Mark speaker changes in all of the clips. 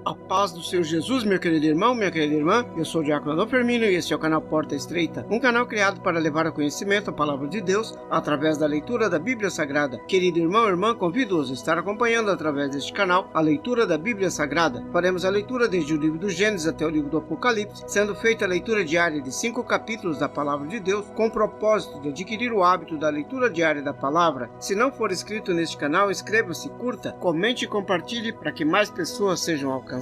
Speaker 1: A paz do Senhor Jesus, meu querido irmão, minha querida irmã. Eu sou o Diácono Adão Firmino e este é o canal Porta Estreita, um canal criado para levar ao conhecimento a palavra de Deus através da leitura da Bíblia Sagrada. Querido irmão e irmã, convido-os a estar acompanhando através deste canal a leitura da Bíblia Sagrada. Faremos a leitura desde o livro do Gênesis até o livro do Apocalipse, sendo feita a leitura diária de 5 capítulos da palavra de Deus, com o propósito de adquirir o hábito da leitura diária da palavra. Se não for inscrito neste canal, inscreva-se, curta, comente e compartilhe para que mais pessoas sejam alcançadas.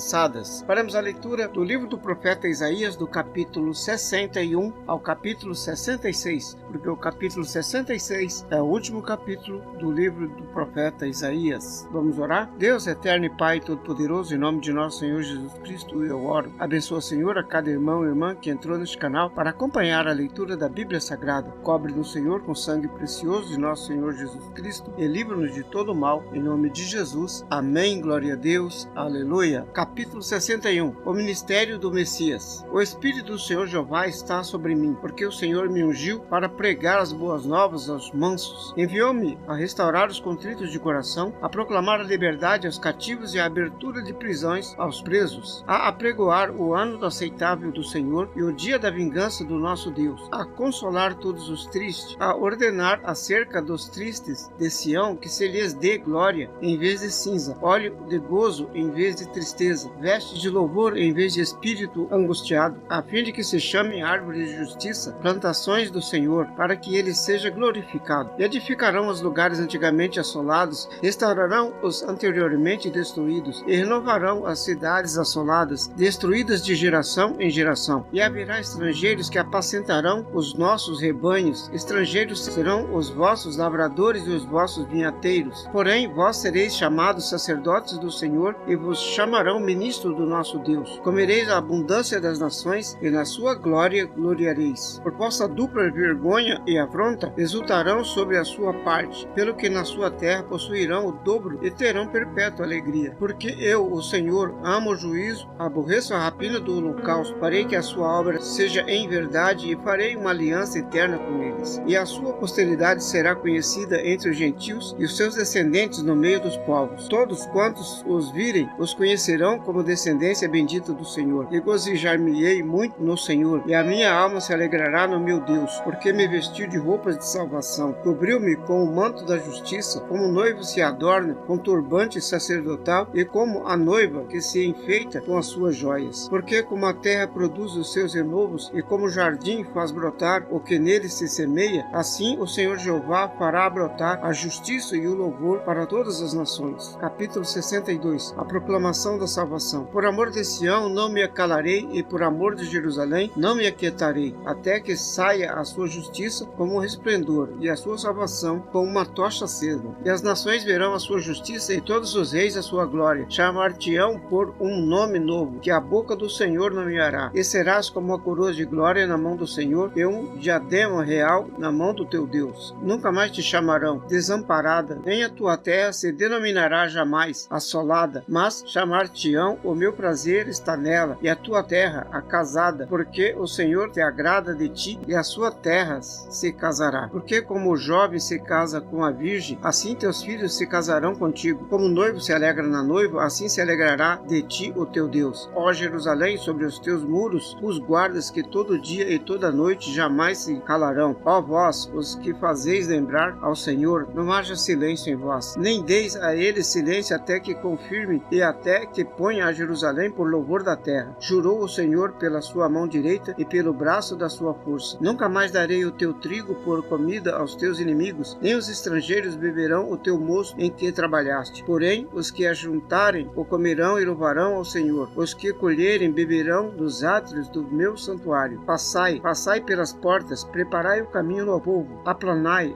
Speaker 1: Faremos a leitura do livro do profeta Isaías, do capítulo 61 ao capítulo 66, porque o capítulo 66 é o último capítulo do livro do profeta Isaías. Vamos orar? Deus eterno e Pai todo-poderoso, em nome de nosso Senhor Jesus Cristo, eu oro. Abençoa, Senhor, a cada irmão e irmã que entrou neste canal para acompanhar a leitura da Bíblia Sagrada. Cobre-nos, Senhor, com sangue precioso de nosso Senhor Jesus Cristo e livra-nos de todo mal, em nome de Jesus. Amém. Glória a Deus. Aleluia. Capítulo 61. O ministério do Messias. O Espírito do Senhor Jeová está sobre mim, porque o Senhor me ungiu para pregar as boas novas aos mansos. Enviou-me a restaurar os contritos de coração, a proclamar a liberdade aos cativos e a abertura de prisões aos presos, a apregoar o ano aceitável do Senhor e o dia da vingança do nosso Deus, a consolar todos os tristes, a ordenar acerca dos tristes de Sião que se lhes dê glória em vez de cinza, óleo de gozo em vez de tristeza, veste de louvor em vez de espírito angustiado, a fim de que se chamem árvores de justiça, plantações do Senhor, para que ele seja glorificado. E edificarão os lugares antigamente assolados, restaurarão os anteriormente destruídos, e renovarão as cidades assoladas, destruídas de geração em geração. E haverá estrangeiros que apacentarão os nossos rebanhos, estrangeiros serão os vossos lavradores e os vossos vinhateiros. Porém, vós sereis chamados sacerdotes do Senhor, e vos chamarão ministro do nosso Deus. Comereis a abundância das nações, e na sua glória gloriareis. Por vossa dupla vergonha e afronta, exultarão sobre a sua parte, pelo que na sua terra possuirão o dobro e terão perpétua alegria. Porque eu, o Senhor, amo o juízo, aborreço a rapina do holocausto, farei que a sua obra seja em verdade e farei uma aliança eterna com eles. E a sua posteridade será conhecida entre os gentios e os seus descendentes no meio dos povos. Todos quantos os virem, os conhecerão como descendência bendita do Senhor. Regozijar-me-ei muito no Senhor, e a minha alma se alegrará no meu Deus, porque me vestiu de roupas de salvação, cobriu-me com o manto da justiça, como o noivo se adorna com turbante sacerdotal, e como a noiva que se enfeita com as suas joias. Porque como a terra produz os seus renovos, e como o jardim faz brotar o que nele se semeia, assim o Senhor Jeová fará brotar a justiça e o louvor para todas as nações. Capítulo 62. A proclamação da salvação. Por amor de Sião não me calarei, e por amor de Jerusalém não me aquietarei, até que saia a sua justiça como um resplendor, e a sua salvação como uma tocha acesa. E as nações verão a sua justiça, e todos os reis a sua glória. Chamar-te-ão por um nome novo, que a boca do Senhor nomeará. E serás como uma coroa de glória na mão do Senhor, e um diadema real na mão do teu Deus. Nunca mais te chamarão desamparada, nem a tua terra se denominará jamais assolada, mas chamar-te-ão o meu prazer está nela, e a tua terra acasada, porque o Senhor te agrada de ti, e a sua terra se casará. Porque como o jovem se casa com a virgem, assim teus filhos se casarão contigo. Como o noivo se alegra na noiva, assim se alegrará de ti o teu Deus. Ó Jerusalém, sobre os teus muros, os guardas que todo dia e toda noite jamais se calarão. Ó vós, os que fazeis lembrar ao Senhor, não haja silêncio em vós, nem deis a ele silêncio até que confirme e até que ponha a Jerusalém por louvor da terra. Jurou o Senhor pela sua mão direita e pelo braço da sua força. Nunca mais darei o teu trigo por comida aos teus inimigos, nem os estrangeiros beberão o teu mosto em que trabalhaste. Porém, os que ajuntarem o comerão e louvarão ao Senhor. Os que colherem beberão dos átrios do meu santuário. Passai pelas portas, preparai o caminho ao povo. Aplanai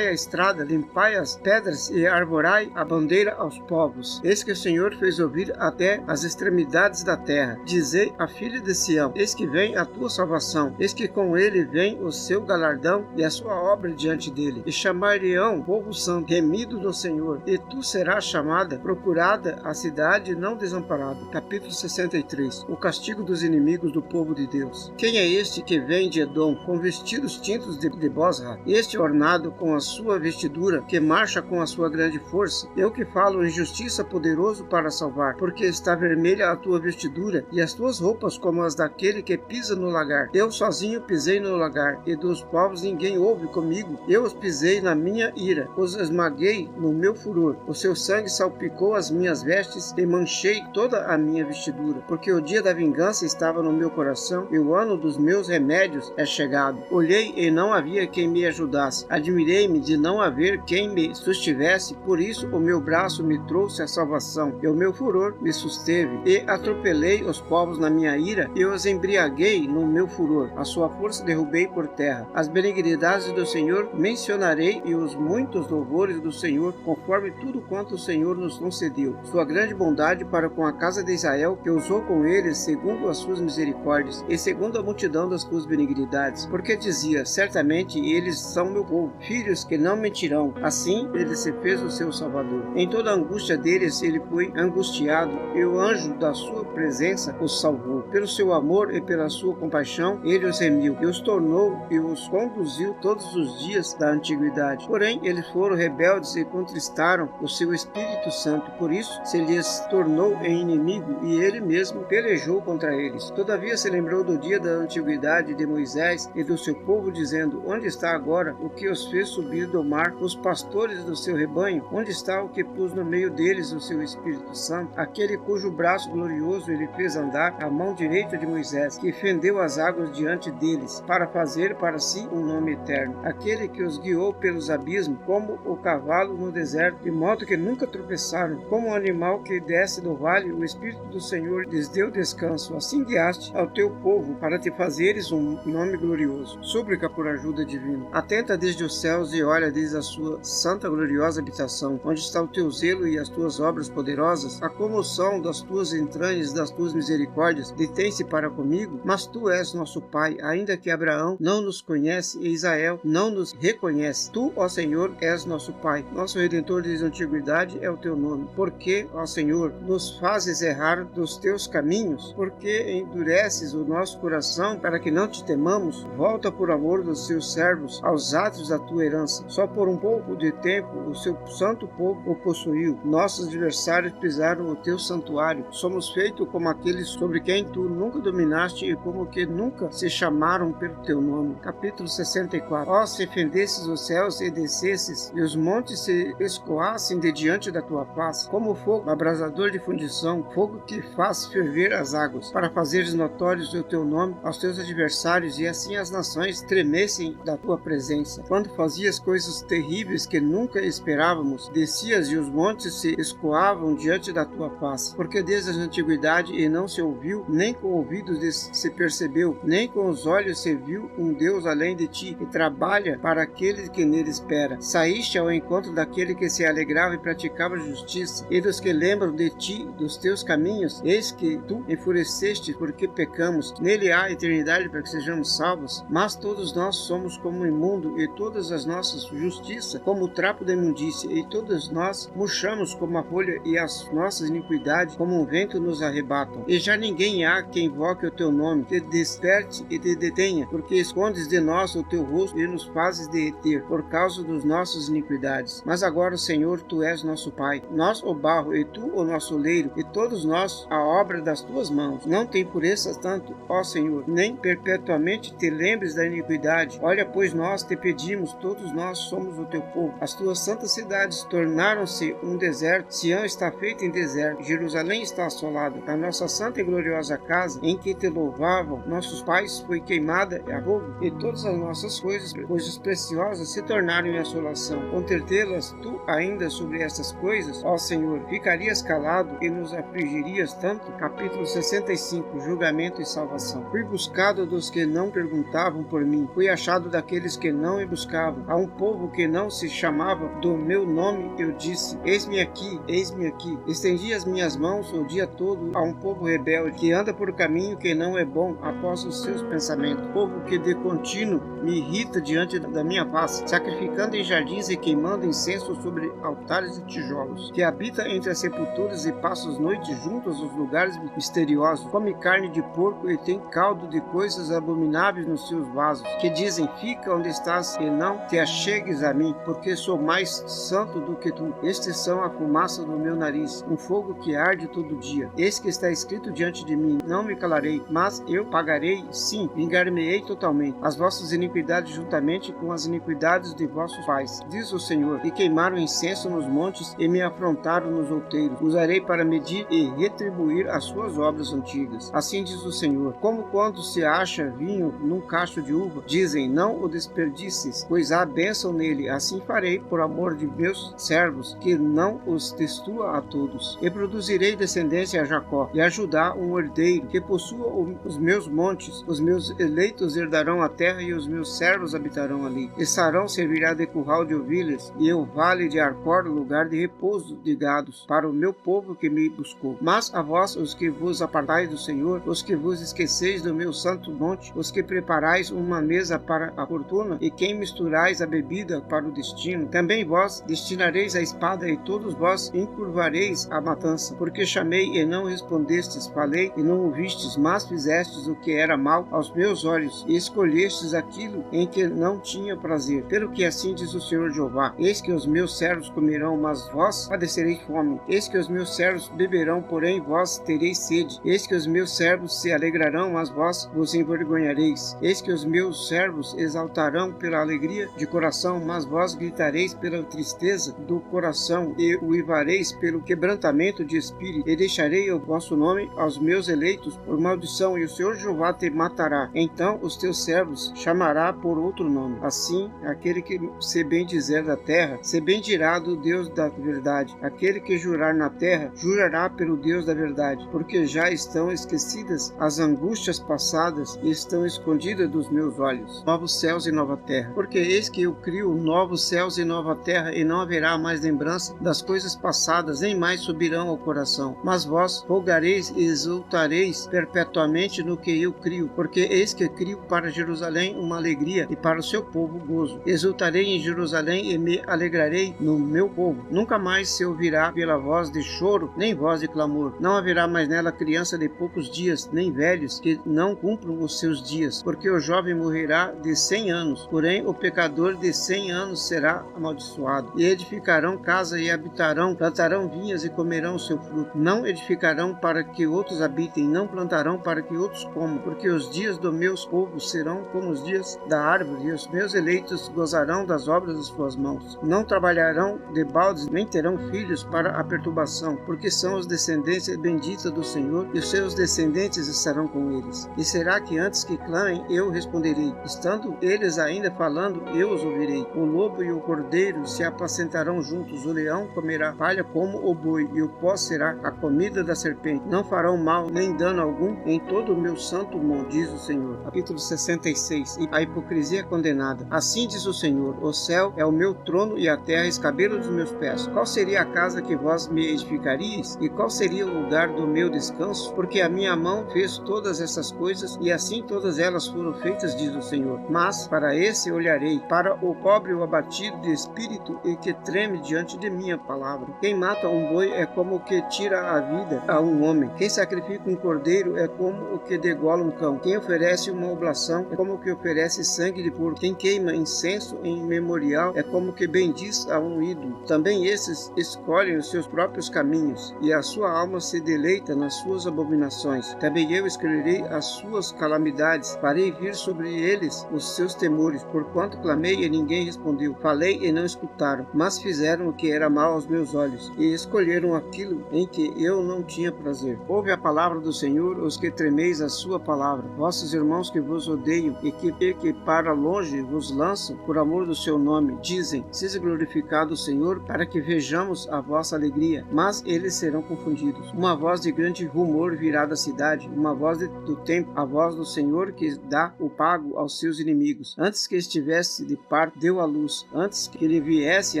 Speaker 1: a estrada, limpai as pedras e arvorai a bandeira aos povos. Eis que o Senhor fez ouvir até as extremidades da terra. Dizei a filha de Sião, eis que vem a tua salvação, eis que com ele vem o seu galardão e a sua obra diante dele. E chamar-lhe-ão povo santo, remido do Senhor, e tu serás chamada, procurada a cidade não desamparada. Capítulo 63. O castigo dos inimigos do povo de Deus. Quem é este que vem de Edom, com vestidos tintos de Bosra, este ornado com a sua vestidura, que marcha com a sua grande força? Eu que falo em justiça, poderoso para salvar, porque está vermelha a tua vestidura, e as tuas roupas como as daquele que pisa no lagar. Eu sozinho pisei no lagar, e dos povos ninguém houve comigo. Eu os pisei na minha ira, os esmaguei no meu furor. O seu sangue salpicou as minhas vestes, e manchei toda a minha vestidura. Porque o dia da vingança estava no meu coração, e o ano dos meus remédios é chegado. Olhei e não havia quem me ajudasse. Admirei-me de não haver quem me sustivesse, por isso o meu braço me trouxe a salvação, e o meu furor me susteve. E atropelei os povos na minha ira, e os embriaguei no meu furor. A sua força derrubei por terra. As benignidades do Senhor mencionarei, e os muitos louvores do Senhor, conforme tudo quanto o Senhor nos concedeu. Sua grande bondade para com a casa de Israel, que usou com eles segundo as suas misericórdias, e segundo a multidão das suas benignidades. Porque dizia, certamente eles são meu povo, filhos que não mentirão. Assim ele se fez o seu Salvador. Em toda a angústia deles ele foi angustiado, e o anjo da sua presença os salvou. Pelo seu amor e pela sua compaixão ele os remiu, e os tornou e os conduziu todos os dias da antiguidade. Porém eles foram rebeldes e contristaram o seu Espírito Santo, por isso se lhes tornou em inimigo, e ele mesmo pelejou contra eles. Todavia se lembrou do dia da antiguidade de Moisés e do seu povo, dizendo, onde está agora o que os fez subir do mar, os pastores do seu rebanho? Onde está o que pôs no meio deles o seu Espírito Santo? Aquele cujo braço glorioso ele fez andar, a mão direita de Moisés, que fendeu as águas diante deles, para fazer para si um nome eterno. Aquele que os guiou pelos abismos, como o cavalo no deserto, de modo que nunca tropeçaram. Como o animal que desce do vale, o Espírito do Senhor lhes deu descanso. Assim guiaste ao teu povo, para te fazeres um nome glorioso. Súplica por ajuda divina. Atenta desde os céus e olha desde a sua santa gloriosa habitação, onde está o teu zelo e as tuas obras poderosas, a comoção das tuas entranhas, das tuas misericórdias, detém-se para comigo. Mas tu és nosso Pai, ainda que Abraão não nos conhece e Israel não nos reconhece. Tu, ó Senhor, és nosso Pai. Nosso Redentor desde a antiguidade é o teu nome. Porque, ó Senhor, nos fazes errar dos teus caminhos? Porque endureces o nosso coração para que não te temamos? Volta por amor dos seus servos aos átrios da tua herança. Só por um pouco de tempo o seu santo povo o possuiu. Nossos adversários pisaram o teu santuário. Somos feitos como aqueles sobre quem tu nunca dominaste e como que nunca se chamaram pelo teu nome. Capítulo 64. Ó, se fendesses os céus e descesses, e os montes se escoassem de diante da tua face, como fogo abrasador de fundição, fogo que faz ferver as águas, para fazeres notórios o teu nome aos teus adversários, e assim as nações tremessem da tua presença. Quando fazias coisas terríveis que nunca esperávamos, descias e os montes se escoavam diante da tua face. Porque desde a antiguidade e não se ouviu, nem com ouvidos se percebeu, nem com os olhos se viu um Deus além de ti, que trabalha para aquele que nele espera. Saíste ao encontro daquele que se alegrava e praticava justiça, e dos que lembram de ti, dos teus caminhos. Eis que tu enfureceste porque pecamos. Nele há eternidade para que sejamos salvos. Mas todos nós somos como imundo, e todas as nossas justiças como o trapo da imundícia, e todos nós murchamos como a folha, e as nossas iniquidades como um vento nos arrebatam. E já ninguém há que invoque o teu nome, te desperte e te detenha, porque escondes de nós o teu rosto e nos fazes derreter por causa dos nossas iniquidades. Mas agora, Senhor, tu és nosso Pai, nós o barro e tu o nosso oleiro, e todos nós a obra das tuas mãos. Não tem pureza tanto, ó Senhor, nem perpetuamente te lembres da iniquidade. Olha, pois nós te pedimos, todos nós somos o teu povo. As tuas santas cidades tornaram-se um deserto. Sião está feita em deserto, Jerusalém está assolada. A nossa santa e gloriosa casa, em que te louvavam nossos pais, foi queimada a fogo, e todas as nossas coisas preciosas se tornaram em assolação. Contentê-las tu ainda sobre estas coisas, ó Senhor, ficarias calado e nos afligirias tanto? Capítulo 65. Julgamento e salvação. Fui buscado dos que não perguntavam por mim, fui achado daqueles que não me buscavam. A um povo que não se chamava do meu nome, eu disse, eis-me aqui, eis-me aqui. Estendi as minhas mãos o dia todo a um povo rebelde, que anda por caminho que não é bom após os seus pensamentos. Povo que de contínuo me irrita diante da minha face, sacrificando em jardins e queimando incenso sobre altares de tijolos, que habita entre as sepulturas e passa as noites juntos aos lugares misteriosos, come carne de porco e tem caldo de coisas abomináveis nos seus vasos, que dizem, fica onde estás e não te achegues a mim, porque sou mais santo do que tu. Estes são a fumaça do meu nariz, um fogo que arde todo dia. Eis que está escrito diante de mim: não me calarei, mas eu pagarei, sim, vingar-me-ei totalmente as vossas iniquidades juntamente com as iniquidades de vossos pais, diz o Senhor. E queimaram incenso nos montes e me afrontaram nos outeiros. Usarei para medir e retribuir as suas obras antigas. Assim diz o Senhor. Como quando se acha vinho num cacho de uva, dizem: não o desperdices, pois há bênção nele. Assim farei por amor de meus servos, que não os destrua a todos. E produzirei descendência a Jacó, e a Judá um herdeiro, que possua os meus montes. Os meus eleitos herdarão a terra, e os meus servos habitarão ali. E Sarão servirá de curral de ovelhas, e o vale de Arcor lugar de repouso de gados, para o meu povo que me buscou. Mas a vós, os que vos apartais do Senhor, os que vos esqueceis do meu santo monte, os que preparais uma mesa para a fortuna, e quem misturais a bebida para o destino, também vós destinareis a espada, e todos vós encurvareis a matança. Porque chamei e não respondestes, falei e não ouvistes, mas fizestes o que era mal aos meus olhos, e escolhestes aquilo em que não tinha prazer. Pelo que assim diz o Senhor Jeová: eis que os meus servos comerão, mas vós padecereis fome. Eis que os meus servos beberão, porém vós tereis sede. Eis que os meus servos se alegrarão, mas vós vos envergonhareis. Eis que os meus servos exaltarão pela alegria de coração, mas vós gritareis pela tristeza do coração, e uivareis pelo quebrantamento de espírito. E deixarei o vosso nome aos meus eleitos por maldição, e o Senhor Jeová te matará. Então os teus servos chamará por outro nome. Assim, aquele que se bendizer da terra, se bendirá do Deus da verdade. Aquele que jurar na terra, jurará pelo Deus da verdade, porque já estão esquecidas as angústias passadas, e estão escondidas dos meus olhos. Novos céus e nova terra. Porque eis que eu crio novos céus e nova terra, e não haverá mais lembrança das coisas passadas, nem mais subirão ao coração. Mas vós folgareis e exultareis perpetuamente no que eu crio, porque eis que crio para Jerusalém uma alegria, e para o seu povo gozo. Exultarei em Jerusalém e me alegrarei no meu povo. Nunca mais se ouvirá pela voz de choro, nem voz de clamor. Não haverá mais nela criança de poucos dias, nem velhos que não cumpram os seus dias, porque o jovem morrerá de 100 anos, porém o pecador de 100 anos será amaldiçoado. E edificarão casa e habitarão, plantarão vinhas e comerão o seu fruto. Não edificarão para que outros habitem, não plantarão para que outros comam, porque os dias do meus povos serão como os dias da árvore, e os meus eleitos gozarão das obras das suas mãos. Não trabalharão de baldes, nem terão filhos para a perturbação, porque são os descendentes benditos do Senhor, e os seus descendentes estarão com eles. E será que antes que clamem, eu responderei? Estando eles ainda falando, eu os ouvirei. O lobo e o cordeiro se apacentarão juntos, o leão comerá palha como o boi, e o pó será a comida da serpente. Não farão mal, nem dano algum em todo o meu santo monte, diz o Senhor. Capítulo 66. E a hipocrisia condenada. Assim diz o Senhor: o céu é o meu trono, e a terra é escabelo dos meus pés. Qual seria a casa que vós me edificaríeis? E qual seria o lugar do meu descanso? Porque a minha mão fez todas essas coisas, e assim todas elas foram feitas, diz o Senhor. Mas para esse olharei, para o pobre e o abatido de espírito, e que treme diante de minha palavra. Quem mata um boi é como o que tira a vida a um homem. Quem sacrifica um cordeiro é como o que degola um cão. Quem oferece uma oblação é como o que oferece sangue de porco. Quem queima incenso em memorial é como o que bendiz a um ídolo. Também esses escolhem os seus próprios caminhos, e a sua alma se deleita nas suas abominações. Também eu escolherei as suas calamidades, farei vir sobre eles os seus temores, porquanto clamei e ninguém respondeu, falei e não escutaram, mas fizeram o que era mal aos meus olhos, e escolheram aquilo em que eu não tinha prazer. Ouve a palavra do Senhor, os que tremeis a sua palavra, vossos irmãos que vos odeiam e que para longe vos lançam por amor do seu nome, dizem: seja glorificado o Senhor, para que vejamos a vossa alegria. Mas eles serão confundidos. Uma voz de grande rumor virá da cidade, uma voz do templo, a voz do Senhor que dá o pago aos seus inimigos. Antes que estivesse de parto, deu à luz. Antes que lhe viessem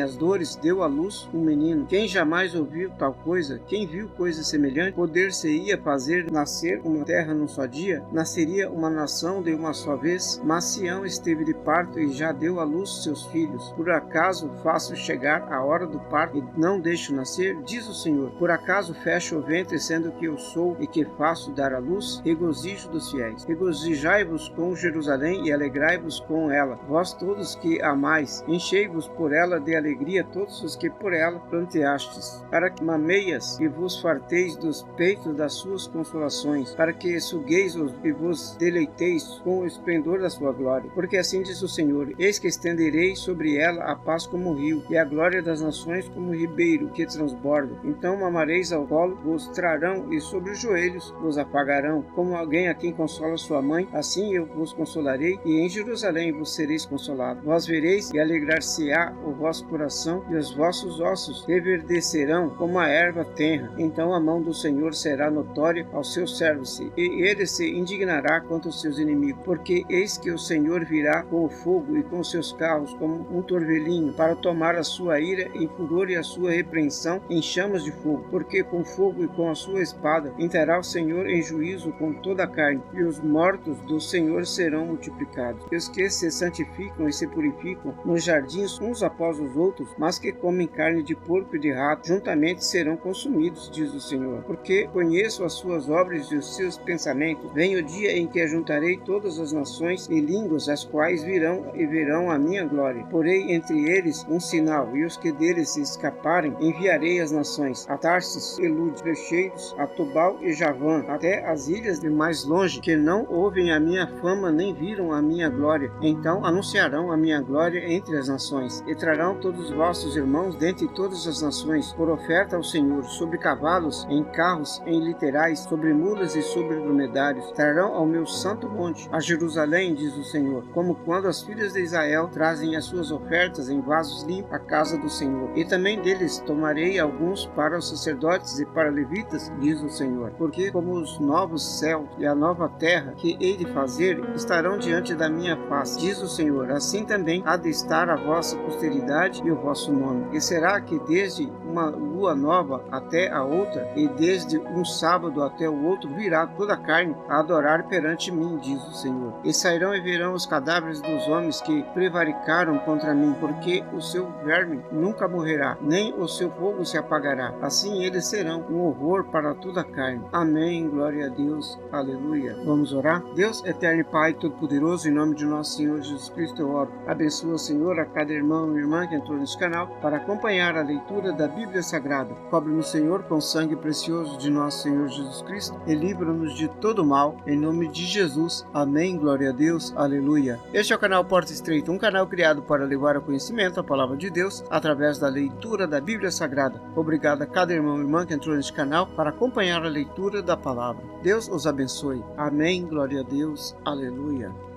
Speaker 1: as dores, deu à luz um menino. Quem jamais ouviu tal coisa? Quem viu coisa semelhante? Poder-se-ia fazer nascer uma terra num só dia? Nasceria uma nação de uma só vez? Mas Sião esteve de parto e já deu à luz seus filhos. Por acaso faço chegar a hora do parto e não deixo nascer? Diz o Senhor. Por acaso fecho o ventre, sendo que eu sou e que faço dar à luz? Regozijo dos fiéis. Regozijai-vos com Jerusalém e alegrai-vos com ela. Vós todos que amais, enchei-vos por ela de alegria, todos os que por ela planteastes. Para que mameia minhas, e vos farteis dos peitos das suas consolações, para que sugueis-os e vos deleiteis com o esplendor da sua glória. Porque assim diz o Senhor: eis que estenderei sobre ela a paz como rio, e a glória das nações como ribeiro que transborda. Então mamareis ao colo, vos trarão, e sobre os joelhos vos apagarão, como alguém a quem consola sua mãe, assim eu vos consolarei, e em Jerusalém vos sereis consolados. Vós vereis e alegrar-se-á o vosso coração, e os vossos ossos reverdecerão como a erva tenra. Então a mão do Senhor será notória aos seus servos, e ele se indignará contra os seus inimigos. Porque eis que o Senhor virá com o fogo e com seus carros como um torvelinho, para tomar a sua ira em furor e a sua repreensão em chamas de fogo. Porque com fogo e com a sua espada entrará o Senhor em juízo com toda a carne, e os mortos do Senhor serão multiplicados. E os que se santificam e se purificam nos jardins uns após os outros, mas que comem carne de porco e de rato, juntamente serão consumidos, diz o Senhor. Porque conheço as suas obras e os seus pensamentos. Vem o dia em que ajuntarei todas as nações e línguas, as quais virão e verão a minha glória. Porei entre eles um sinal, e os que deles se escaparem enviarei às nações, a Tarsis, Elude, Brecheiros, a Tubal e Javã, até as ilhas de mais longe, que não ouvem a minha fama nem viram a minha glória. Então anunciarão a minha glória entre as nações, e trarão todos os vossos irmãos dentre todas as nações, por oferta ao Senhor, sobre cavalos, em carros, em literais, sobre mulas e sobre dromedários. Trarão ao meu santo monte, a Jerusalém, diz o Senhor, como quando as filhas de Israel trazem as suas ofertas em vasos limpos à casa do Senhor. E também deles tomarei alguns para os sacerdotes e para levitas, diz o Senhor. Porque como os novos céus e a nova terra que hei de fazer estarão diante da minha face, diz o Senhor, assim também há de estar a vossa posteridade e o vosso nome. E será que desde uma lua nova até a outra, e desde um sábado até o outro, virá toda a carne a adorar perante mim, diz o Senhor. E sairão e verão os cadáveres dos homens que prevaricaram contra mim, porque o seu verme nunca morrerá, nem o seu fogo se apagará. Assim eles serão um horror para toda a carne. Amém, glória a Deus, aleluia. Vamos orar? Deus eterno e Pai todo-poderoso, em nome de nosso Senhor Jesus Cristo eu oro. Abençoa, Senhor, a cada irmão e irmã que entrou nesse canal para acompanhar a leitura da Bíblia Sagrada. Cobre-nos, Senhor, com o sangue precioso de nosso Senhor Jesus Cristo e livra-nos de todo mal, em nome de Jesus. Amém, glória a Deus, aleluia. Este é o canal Porta Estreita, um canal criado para levar ao conhecimento a palavra de Deus através da leitura da Bíblia Sagrada. Obrigado a cada irmão e irmã que entrou neste canal para acompanhar a leitura da palavra. Deus os abençoe. Amém, glória a Deus, aleluia.